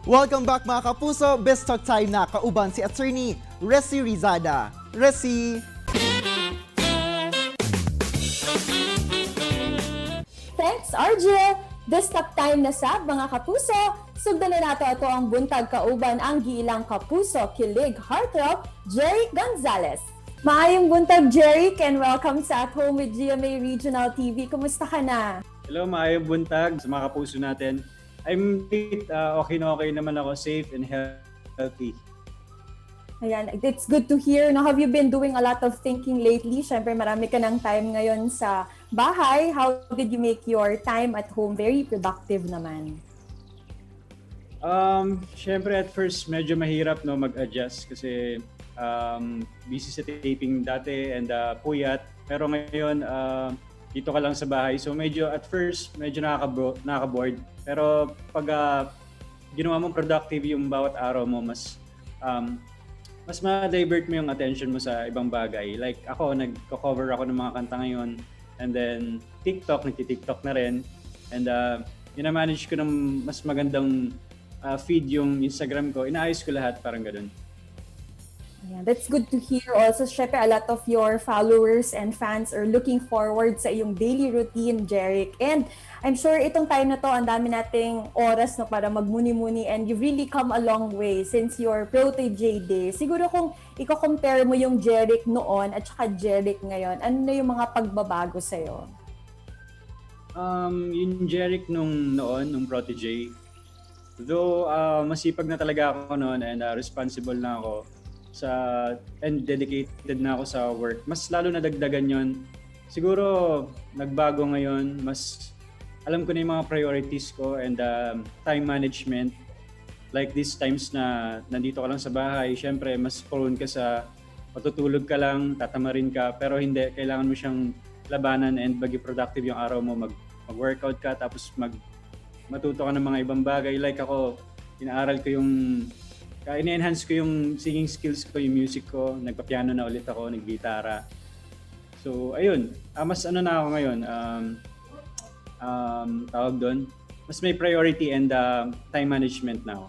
Welcome back mga kapuso! Best talk time na kauban si Attorney Resi Rizada. Resi! Thanks, RJ! Best talk time na sa mga kapuso. Sugdan na nato ito ang buntag kauban ang giilang kapuso, kilig, heartthrob, Jeric Gonzales. Maayong buntag, Jeric, and welcome sa At Home with GMA Regional TV. Kumusta ka na? Hello, maayong buntag sa mga kapuso natin. I'm okay naman ako, safe and healthy. Ayan, it's good to hear. Now, have you been doing a lot of thinking lately? Siyempre, marami ka ng time ngayon sa bahay. How did you make your time at home very productive naman? Siyempre at first medyo mahirap mag-adjust kasi busy sa taping dati and puyat. Pero ngayon dito ka lang sa bahay. So medyo at first medyo nakaka-bored. Pero pag ginawa mong productive yung bawat araw mo, mas ma-divert mo yung attention mo sa ibang bagay. Like ako, nagko-cover ako ng mga kanta ngayon. And then nagti-TikTok na rin. And ina-manage ko ng mas magandang feed yung Instagram ko. Inaayos ko lahat, parang ganun. Yeah, that's good to hear. Also, syempre, a lot of your followers and fans are looking forward sa iyong daily routine, Jeric. And I'm sure itong time na to, ang dami nating oras para magmuni-muni, and you've really come a long way since your Protégé days. Siguro kung i-compare mo yung Jeric noon at saka Jeric ngayon, ano na yung mga pagbabago sa'yo? Yung Jeric nung Protégé, though masipag na talaga ako noon and responsible na ako, and dedicated na ako sa work. Mas lalo na dagdagan yon. Siguro nagbago ngayon, mas alam ko na yung mga priorities ko and time management. Like these times na nandito ka lang sa bahay, syempre mas prone ka sa matutulog ka lang, tatamarin ka, pero hindi, kailangan mo siyang labanan and maging productive yung araw mo, mag-workout ka, tapos matuto ka ng mga ibang bagay. Like ako, inaaral ko ini-enhance ko yung singing skills ko, yung music ko, nagpa-piano na ulit ako, naggitara. So, ayun, mas na ako ngayon, tawag doon, mas may priority and time management na ako.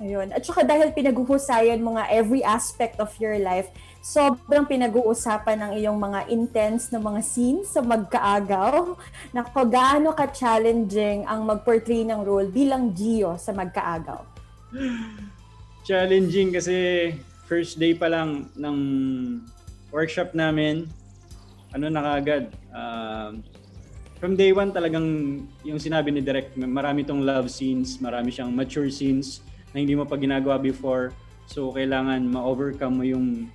Ayun. At saka dahil pinag-uhusayan mo nga every aspect of your life, sobrang pinag-uusapan ng iyong mga intense na mga scenes sa Magkaagaw. Naku, gaano ka-challenging ang mag-portray ng role bilang Gio sa Magkaagaw? Challenging kasi first day pa lang ng workshop namin, na kaagad. From day one talagang yung sinabi ni Direk, marami tong love scenes, marami siyang mature scenes na hindi mo pa ginagawa before. So kailangan ma-overcome mo yung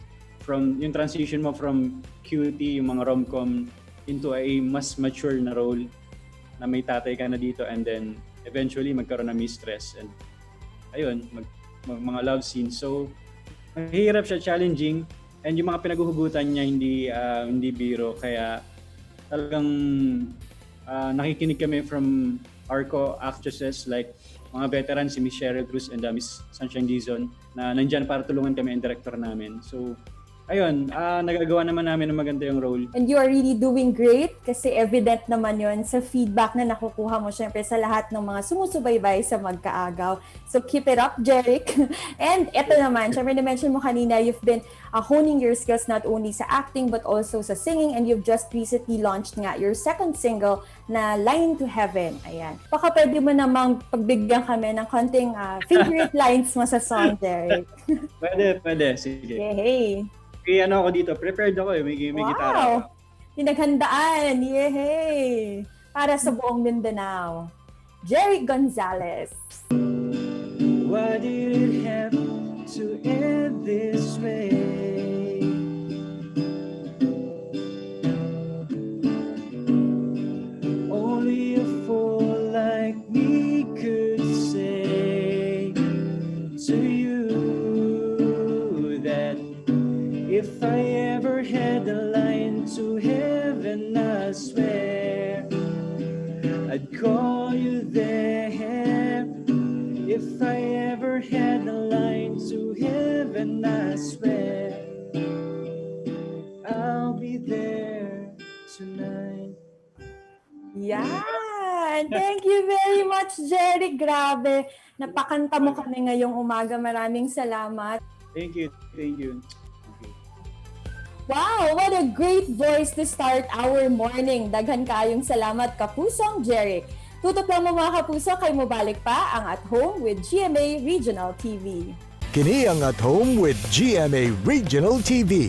transition mo from cutie, yung mga rom-com, into a mas mature na role na may tatay ka na dito, and then eventually magkaroon ng mistress and ayun, mga love scenes. So mahirap siya, challenging, and yung mga pinaghuhugutan niya hindi biro, kaya talagang nakikinig kami from our co-actresses like mga veterans, si Miss Cheryl Cruz and Miss Sunshine Dizon, na nandyan para tulungan kami ang director namin. So ayun, nagagawa naman namin ng maganda yung role. And you are really doing great kasi evident naman yon sa feedback na nakukuha mo syempre sa lahat ng mga sumusubaybay sa Magkaagaw. So keep it up, Jeric. And eto naman, syempre na-mention mo kanina, you've been honing your skills not only sa acting but also sa singing, and you've just recently launched nga your second single na Line to Heaven. Ayan. Baka pwede mo namang pagbigyan kami ng konting favorite lines mo sa song, Jeric. Pwede. Sige. Yay! Kaya ako dito, prepared ako may gitara ako. Pinaghandaan! Yay! Para sa buong Mindanao. Jeric Gonzales. Why did it have to end this way? Only a fool like me could say to you that if I ever had a line to heaven, I swear I'd call you there. If I ever had a line to heaven, I swear I'll be there tonight. Yeah! Ayan. Thank you very much, Jeric. Grabe. Napakanta mo kami ngayong umaga. Maraming salamat. Thank you. Thank you. Okay. Wow, what a great voice to start our morning. Daghan kaayong salamat, kapusong Jeric. Tutok lang mo mga kapuso, kay mo balik pa ang At Home with GMA Regional TV. Kini ang At Home with GMA Regional TV.